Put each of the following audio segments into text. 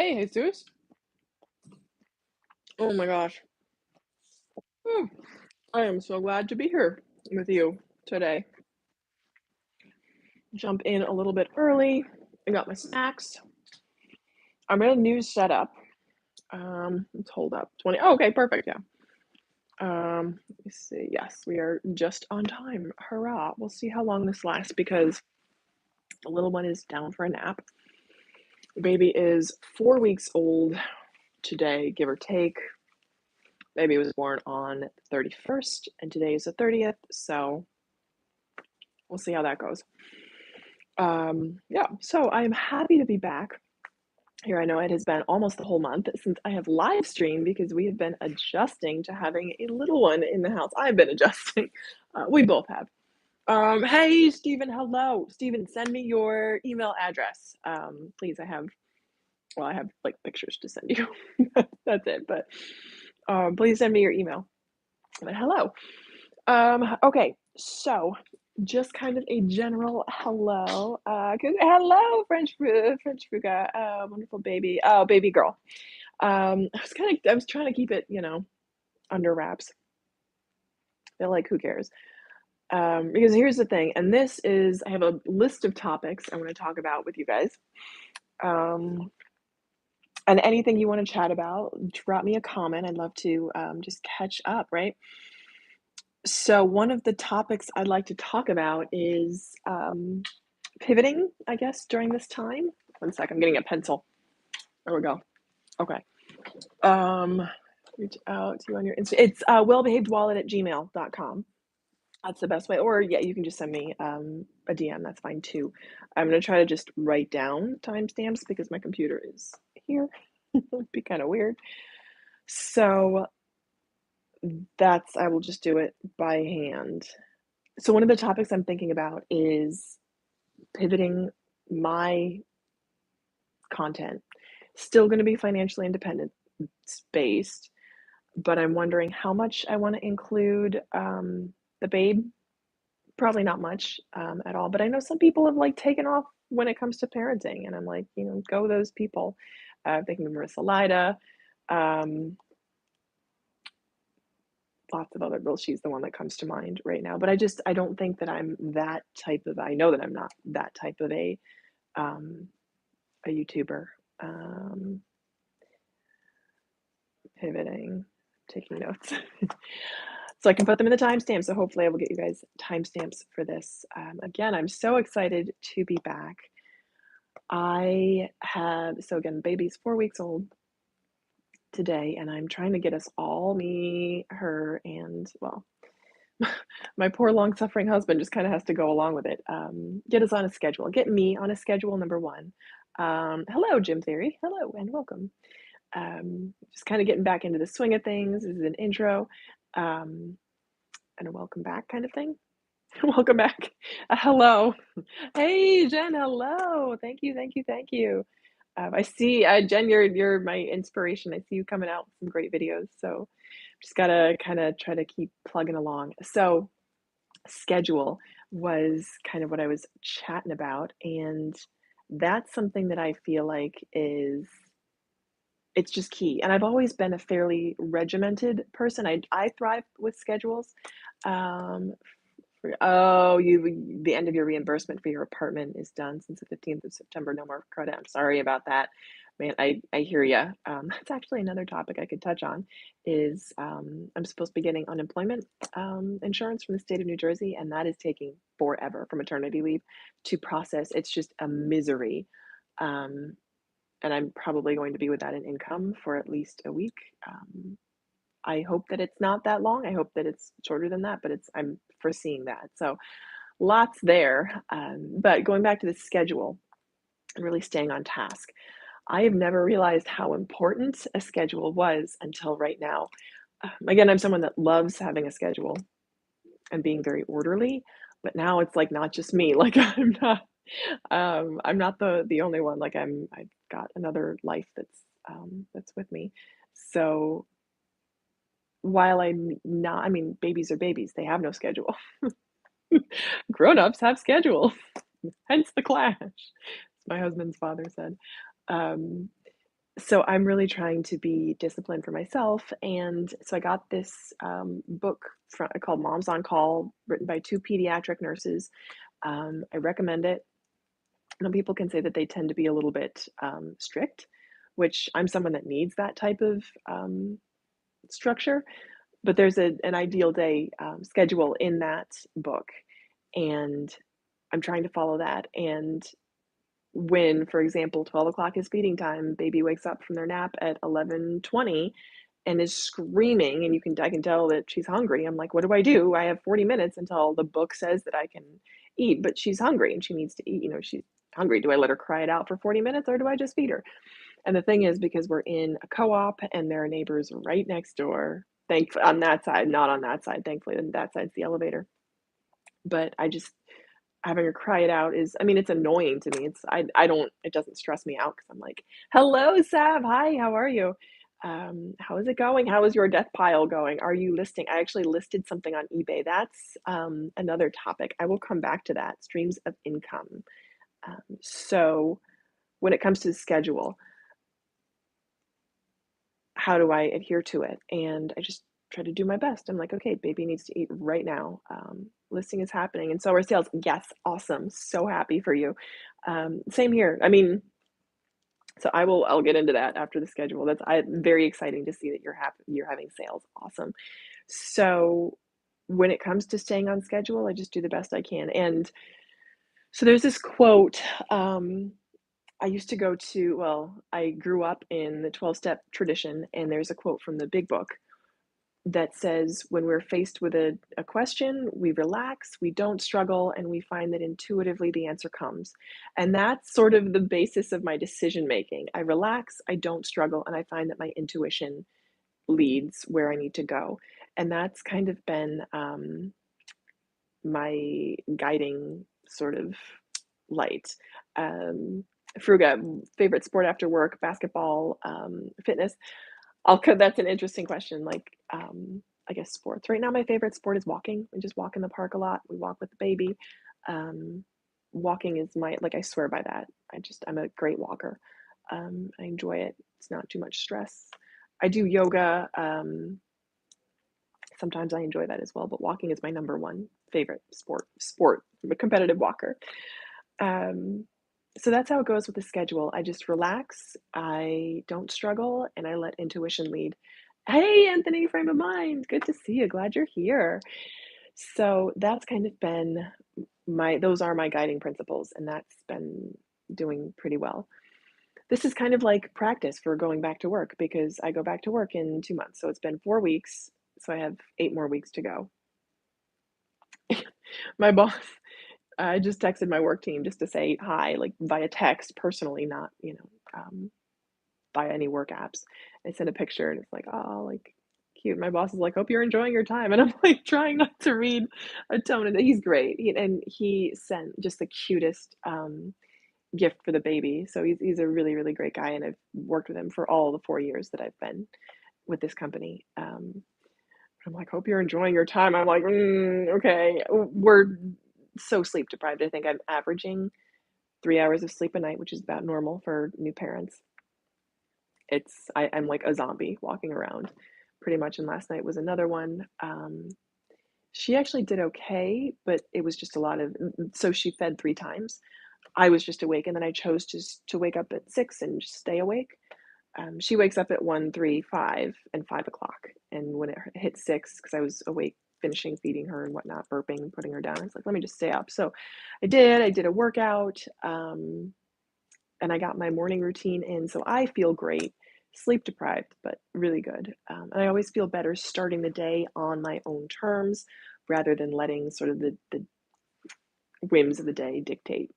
Hey, Jesus. Oh my gosh. Hmm. I am so glad to be here with you today. Jump in a little bit early. I got my snacks. I'm in a new setup. Let's hold up. 20. Oh, okay, perfect. Yeah. Let me see. Yes, we are just on time. Hurrah. We'll see how long this lasts because the little one is down for a nap. The baby is 4 weeks old today, give or take. Baby was born on the 31st, and today is the 30th, so we'll see how that goes. Yeah, so I'm happy to be back here. I know it has been almost the whole month since I have live streamed because we have been adjusting to having a little one in the house. I've been adjusting. We both have. Hey, Stephen, hello. Stephen, send me your email address. Please, I have like pictures to send you. That's it, but please send me your email. But hello. Okay, so just kind of a general hello. Hello, French Fruga, wonderful baby. Oh, baby girl. I was trying to keep it, under wraps. Feel like who cares? Because here's the thing, and I have a list of topics I want to talk about with you guys. And anything you want to chat about, drop me a comment. I'd love to just catch up, right? So one of the topics I'd like to talk about is pivoting, I guess, during this time. One sec, I'm getting a pencil. There we go. Okay. Reach out to you on your Insta. It's wellbehavedwallet@gmail.com. That's the best way. Or yeah, you can just send me a DM. That's fine too. I'm gonna try to just write down timestamps because my computer is here. It'd be kind of weird. So I will just do it by hand. So one of the topics I'm thinking about is pivoting my content. Still going to be financially independent based, but I'm wondering how much I want to include the babe. Probably not much at all, but I know some people have like taken off when it comes to parenting, and I'm like, go those people. Thinking of Marissa Lida, lots of other girls. She's the one that comes to mind right now. But I don't think that I'm that type of. I know that I'm not that type of a YouTuber. Pivoting, taking notes. So I can put them in the timestamps. So hopefully I will get you guys timestamps for this. Again, I'm so excited to be back. So again, baby's 4 weeks old today, and I'm trying to get us all, me, her, and well, my poor long-suffering husband just kind of has to go along with it. Get us on a schedule. Get me on a schedule, number one. Hello, Jim Theory. Hello, and welcome. Just kind of getting back into the swing of things. This is an intro and a welcome back kind of thing. Welcome back. Hello. Hey, Jen. Hello. Thank you. Thank you. Thank you. I see, Jen, you're my inspiration. I see you coming out with some great videos. So just gotta kind of try to keep plugging along. So schedule was kind of what I was chatting about, and that's something that I feel like it's just key. And I've always been a fairly regimented person. I thrive with schedules. Um, the end of your reimbursement for your apartment is done since the 15th of September. No more credit. I'm sorry about that. Man, I hear you. That's actually another topic I could touch on is I'm supposed to be getting unemployment insurance from the state of New Jersey, and that is taking forever for maternity leave to process. It's just a misery. And I'm probably going to be without an income for at least a week. I hope that it's not that long. I hope that it's shorter than that, but I'm foreseeing that. So lots there. But going back to the schedule and really staying on task, I have never realized how important a schedule was until right now. Again, I'm someone that loves having a schedule and being very orderly, but now it's like not just me. Like I'm not the only one. Like I've got another life that's with me. So while I'm not, I mean, babies are babies. They have no schedule. Grown-ups have schedules, hence the clash, as my husband's father said. Um, So I'm really trying to be disciplined for myself, and so I got this, book called Moms on Call, written by 2 pediatric nurses. I recommend it. Some people can say that they tend to be a little bit, strict, which I'm someone that needs that type of, structure, but there's an ideal day, schedule in that book, and I'm trying to follow that, and when, for example, 12 o'clock is feeding time, baby wakes up from their nap at 11:20 and is screaming, and I can tell that she's hungry. I'm like, "What do I do? I have 40 minutes until the book says that I can eat," but she's hungry and she needs to eat, she's hungry. Do I let her cry it out for 40 minutes or do I just feed her? And the thing is, because we're in a co-op and there are neighbors right next door, on that side, not on that side, thankfully, and that side's the elevator. But I just having her cry it out is, I mean, it's annoying to me. I don't, it doesn't stress me out because 'cause I'm like, "Hello, Sav. Hi, how are you? How is it going? How is your death pile going? Are you listing?" I actually listed something on eBay. That's, another topic. I will come back to that, streams of income. So when it comes to the schedule, how do I adhere to it? And I just try to do my best. I'm like, okay, baby needs to eat right now. Listing is happening, and so are sales. Yes, awesome. So happy for you. Same here. I mean, so I'll get into that after the schedule. Very exciting to see that you're having sales. Awesome. So when it comes to staying on schedule, I just do the best I can. And so there's this quote. I used to go to, well, I grew up in the 12-step tradition, and there's a quote from the big book that says, when we're faced with a question, we relax, we don't struggle, and we find that intuitively the answer comes. And that's sort of the basis of my decision making. I relax, I don't struggle, and I find that my intuition leads where I need to go. And that's kind of been my guiding sort of light. Um, Fruga, favorite sport after work, basketball, fitness. That's an interesting question. Like, I guess sports. Right now, my favorite sport is walking. We just walk in the park a lot. We walk with the baby. Um, Walking is like, I swear by that. I'm a great walker. I enjoy it. It's not too much stress. I do yoga. Sometimes I enjoy that as well, but walking is my number one favorite sport. I'm a competitive walker. Um, so that's how it goes with the schedule. I just relax, I don't struggle, and I let intuition lead. Hey, Anthony, frame of mind. Good to see you. Glad you're here. So that's kind of been those are my guiding principles, and that's been doing pretty well. This is kind of like practice for going back to work because I go back to work in 2 months. So it's been 4 weeks. So I have 8 more weeks to go. My boss, I just texted my work team just to say hi, like via text personally, not, via any work apps. I sent a picture and it's like, oh, like cute. My boss is like, hope you're enjoying your time. And I'm like trying not to read a tone of he's great. And he sent just the cutest gift for the baby. So he's a really, really great guy. And I've worked with him for all the 4 years that I've been with this company. I'm like, hope you're enjoying your time. I'm like, okay. We're so sleep deprived. I think I'm averaging 3 hours of sleep a night, which is about normal for new parents. I'm like a zombie walking around pretty much. And last night was another one. She actually did okay, but it was just a lot of, so she fed 3 times. I was just awake, and then I chose just to wake up at 6 and just stay awake. She wakes up at 1, 3, 5, and 5 o'clock. And when it hit 6, because I was awake finishing feeding her and whatnot, burping, putting her down, I was like, let me just stay up. So I did a workout, and I got my morning routine in. So I feel great, sleep deprived, but really good. And I always feel better starting the day on my own terms rather than letting sort of the whims of the day dictate,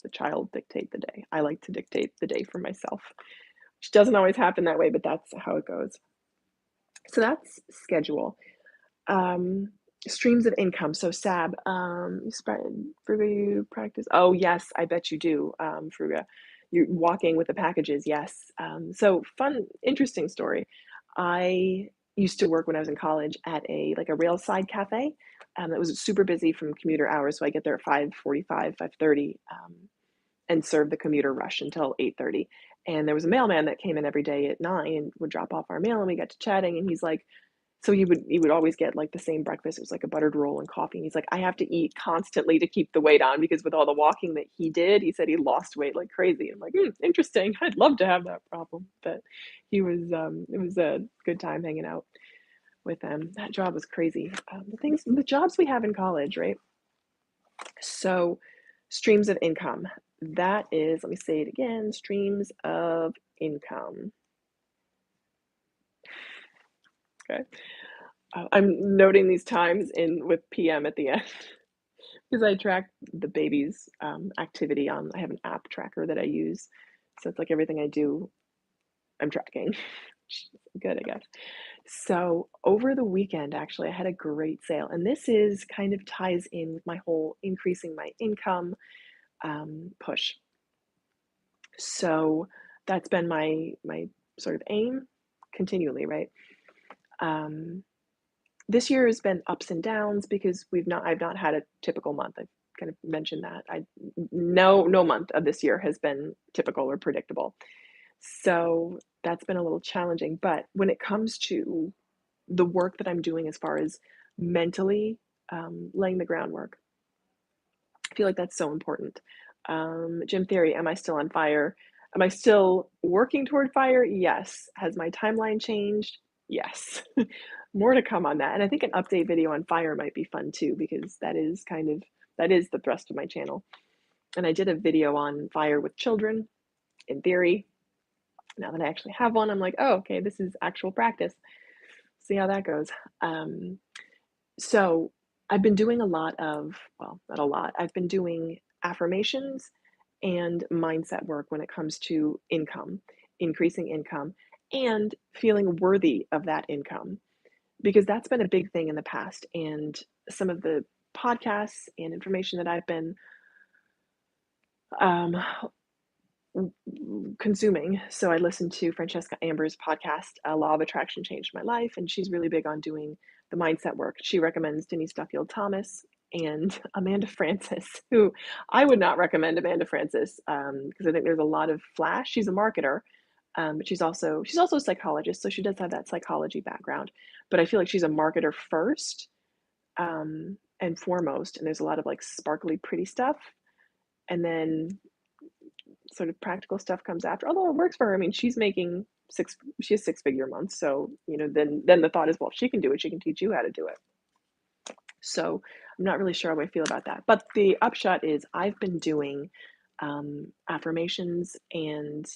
the child dictate the day. I like to dictate the day for myself, which doesn't always happen that way, but that's how it goes. So that's schedule. Um, Streams of income. So Sab, Fruga, you practice? Oh yes, I bet you do, Fruga. You're walking with the packages, yes. So fun, interesting story. I used to work when I was in college at a railside cafe. That was super busy from commuter hours, so I get there at 5:45, 5:30, and serve the commuter rush until 8:30. And there was a mailman that came in every day at 9 and would drop off our mail, and we got to chatting, and he's like, so he would always get, like, the same breakfast. It was like a buttered roll and coffee, and he's like, "I have to eat constantly to keep the weight on," because with all the walking that he did, he said he lost weight like crazy. I'm like, interesting. I'd love to have that problem." But it was a good time hanging out with him. That job was crazy. The jobs we have in college, right? So, streams of income. That is, let me say it again, streams of income. Okay. I'm noting these times in with PM at the end because I track the baby's activity on. I have an app tracker that I use, so it's like everything I do, I'm tracking. Good, I guess. So over the weekend, actually, I had a great sale, and this is kind of ties in with my whole increasing my income push. So that's been my sort of aim continually, right? Um, this year has been ups and downs because I've not had a typical month. I've kind of mentioned that. No month of this year has been typical or predictable. So that's been a little challenging. But when it comes to the work that I'm doing as far as mentally laying the groundwork, I feel like that's so important. Jim Theory, am I still on fire? Am I still working toward fire? Yes. Has my timeline changed? Yes. More to come on that. And I think an update video on fire might be fun too, because that is the thrust of my channel. And I did a video on fire with children in theory. Now that I actually have one, I'm like, oh, okay, this is actual practice. See how that goes. So I've been doing a lot of, well, not a lot, I've been doing affirmations and mindset work when it comes to income, increasing income, and feeling worthy of that income, because that's been a big thing in the past. And some of the podcasts and information that I've been um, consuming. So I listened to Francesca Amber's podcast, Law of Attraction Changed My Life, and she's really big on doing the mindset work. She recommends Denise Duffield Thomas and Amanda Francis, who I would not recommend Amanda Francis because I think there's a lot of flash. She's a marketer, but she's also a psychologist, so she does have that psychology background. But I feel like she's a marketer first and foremost, and there's a lot of like sparkly, pretty stuff, and then sort of practical stuff comes after. Although it works for her. I mean, she has 6-figure months. So, then the thought is, well, if she can do it, she can teach you how to do it. So I'm not really sure how I feel about that. But the upshot is I've been doing affirmations and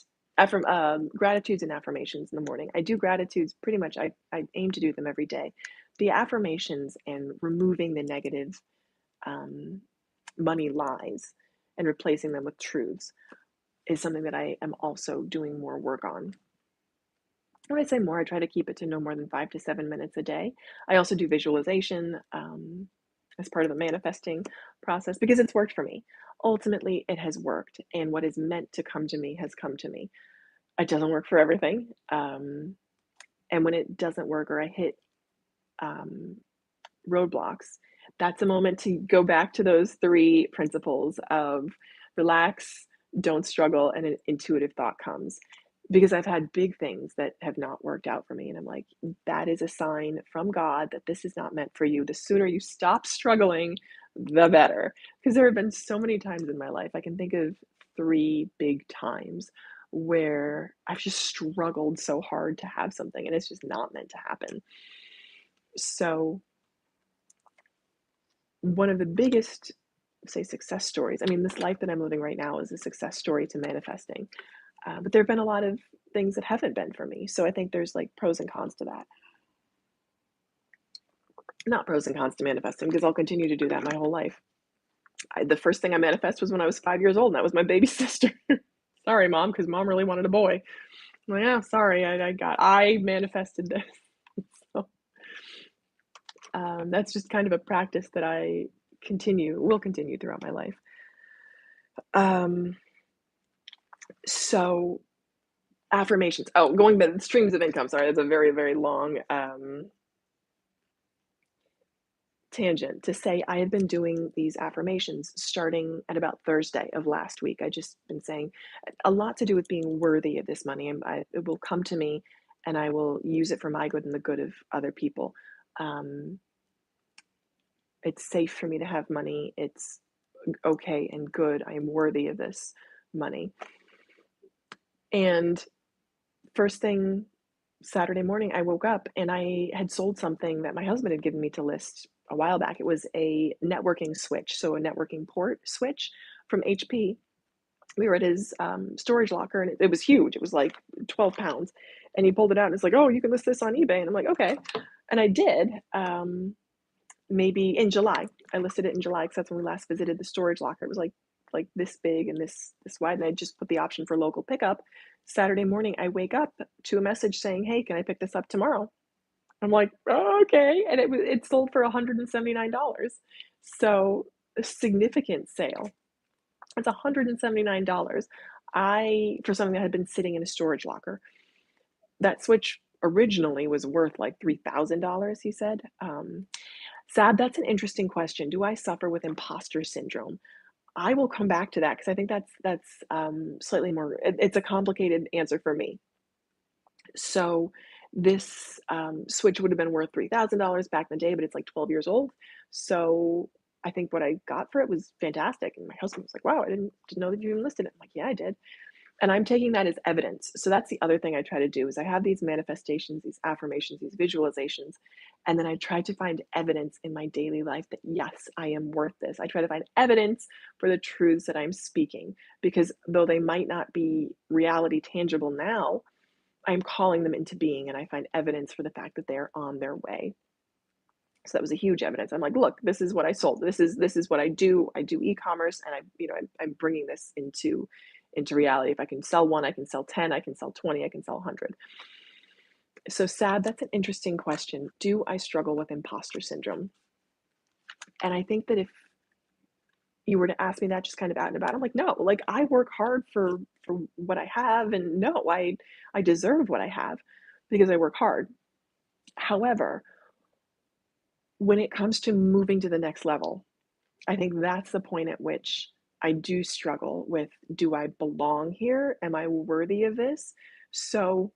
gratitudes and affirmations in the morning. I do gratitudes pretty much. I aim to do them every day. The affirmations and removing the negative money lies and replacing them with truths is something that I am also doing more work on. When I say more, I try to keep it to no more than 5 to 7 minutes a day. I also do visualization as part of the manifesting process because it's worked for me. Ultimately, it has worked, and what is meant to come to me has come to me. It doesn't work for everything. And when it doesn't work or I hit roadblocks, that's a moment to go back to those 3 principles of relax, don't struggle, and an intuitive thought comes. Because I've had big things that have not worked out for me, and I'm like, that is a sign from God that this is not meant for you. The sooner you stop struggling, the better. Because there have been so many times in my life, I can think of 3 big times where I've just struggled so hard to have something, and it's just not meant to happen. So one of the biggest, say, success stories, I mean, this life that I'm living right now is a success story to manifesting. But there have been a lot of things that haven't been for me. So I think there's like pros and cons to that. Not pros and cons to manifesting because I'll continue to do that my whole life. The first thing I manifested was when I was 5 years old, and that was my baby sister. Sorry, Mom, because Mom really wanted a boy. I'm like, yeah, sorry, I manifested this. So, that's just kind of a practice that I will continue throughout my life. So affirmations. Oh, going back, streams of income. Sorry, that's a very, very long tangent to say I had been doing these affirmations starting at about Thursday of last week. I just been saying a lot to do with being worthy of this money, and it will come to me, and I will use it for my good and the good of other people. Um, it's safe for me to have money. It's okay and good. I am worthy of this money. And first thing Saturday morning, I woke up and I had sold something that my husband had given me to list a while back. It was a networking switch, so a networking port switch from HP. We were at his storage locker, and it was huge. It was like 12 pounds. And he pulled it out and it's like, oh, you can list this on eBay. And I'm like, okay. And I did. Maybe in July. I listed it in July because that's when we last visited the storage locker. It was like this big and this wide, and I just put the option for local pickup. Saturday morning, I wake up to a message saying, "Hey, can I pick this up tomorrow?" I'm like, oh, okay, and it sold for $179. So a significant sale. It's $179. For something that had been sitting in a storage locker. That switch originally was worth like $3,000. He said. Sab, that's an interesting question. Do I suffer with imposter syndrome? I will come back to that because I think that's slightly more. It's a complicated answer for me. So this switch would have been worth $3,000 back in the day, but it's like 12 years old. So I think what I got for it was fantastic. And my husband was like, "Wow, I didn't know that you even listed it." I'm like, "Yeah, I did." And I'm taking that as evidence. So that's the other thing I try to do is I have these manifestations, these affirmations, these visualizations, and then I try to find evidence in my daily life that yes, I am worth this. I try to find evidence for the truths that I'm speaking because though they might not be reality tangible now, I'm calling them into being and I find evidence for the fact that they're on their way. So that was a huge evidence. I'm like, look, this is what I sold. This is what I do. I do e-commerce, and I'm bringing this into reality. If I can sell one, I can sell 10, I can sell 20, I can sell 100. So Sad, that's an interesting question. Do I struggle with imposter syndrome? And I think that if you were to ask me that just kind of out and about, I'm like, no, like I work hard for what I have, and no, I deserve what I have because I work hard. However, when it comes to moving to the next level, I think that's the point at which I do struggle with, do I belong here? Am I worthy of this? So,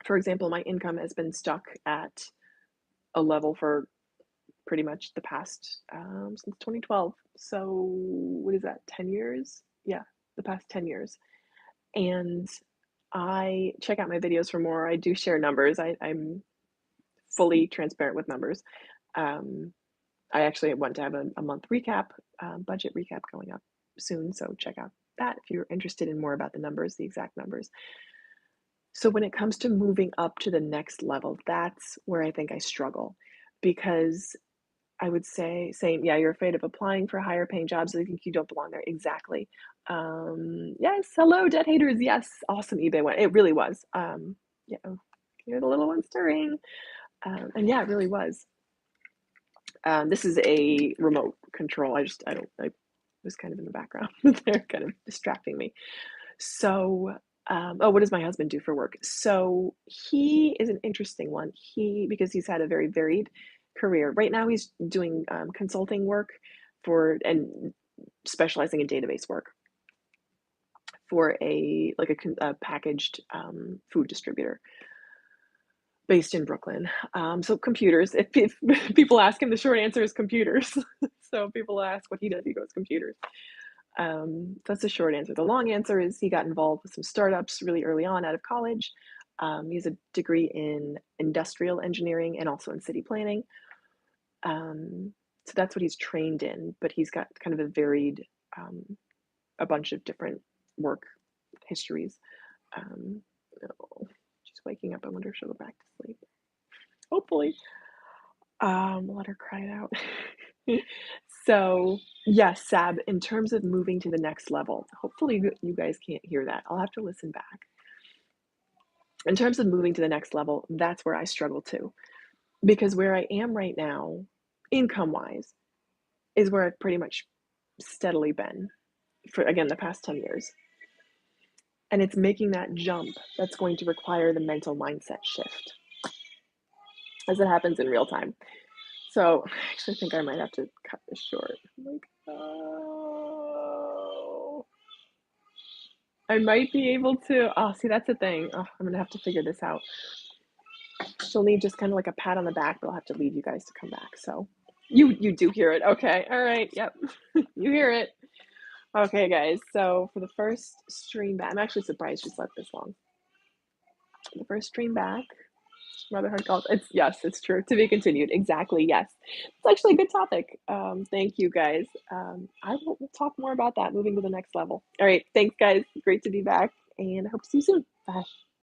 for example, my income has been stuck at a level for pretty much the past, since 2012. So, what is that, 10 years? Yeah, the past 10 years. And I check out my videos for more. I do share numbers. I'm fully transparent with numbers. I actually want to have a month recap, budget recap going up soon. So check out that if you're interested in more about the numbers, the exact numbers. So when it comes to moving up to the next level, that's where I think I struggle because I would say, saying, yeah, you're afraid of applying for higher paying jobs. I think you don't belong there. Exactly. Yes. Hello, debt haters. Yes. Awesome eBay one. It really was. Yeah. Oh, you're the little one stirring. And yeah, it really was. This is a remote control. I was kind of in the background. They're kind of distracting me. So, what does my husband do for work? So he is an interesting one. Because he's had a very varied career. Right now he's doing consulting work and specializing in database work for a packaged food distributor based in Brooklyn. So computers, if people ask him, the short answer is computers. So if people ask what he does, he goes computers. That's the short answer. The long answer is he got involved with some startups really early on out of college. He has a degree in industrial engineering and also in city planning. So that's what he's trained in, but he's got kind of a varied, a bunch of different work histories. Oh, she's waking up. I wonder if she'll go back to sleep. Hopefully. Let her cry it out. So yes, Sab, in terms of moving to the next level, hopefully you guys can't hear that. I'll have to listen back. In terms of moving to the next level, that's where I struggle too. Because where I am right now, income-wise, is where I've pretty much steadily been for, again, the past 10 years. And it's making that jump that's going to require the mental mindset shift as it happens in real time. So, I actually think I might have to cut this short. Like, oh. I might be able to see, that's the thing. Oh, I'm gonna have to figure this out. She'll need just kind of like a pat on the back, but I'll have to leave you guys to come back. So you do hear it. Okay. All right. Yep. You hear it. Okay, guys. So for the first stream back, I'm actually surprised she slept this long. The first stream back, rather hard call. It's yes, it's true. To be continued. Exactly. Yes. It's actually a good topic. Thank you guys. We'll talk more about that moving to the next level. All right. Thanks, guys. Great to be back, and I hope to see you soon. Bye.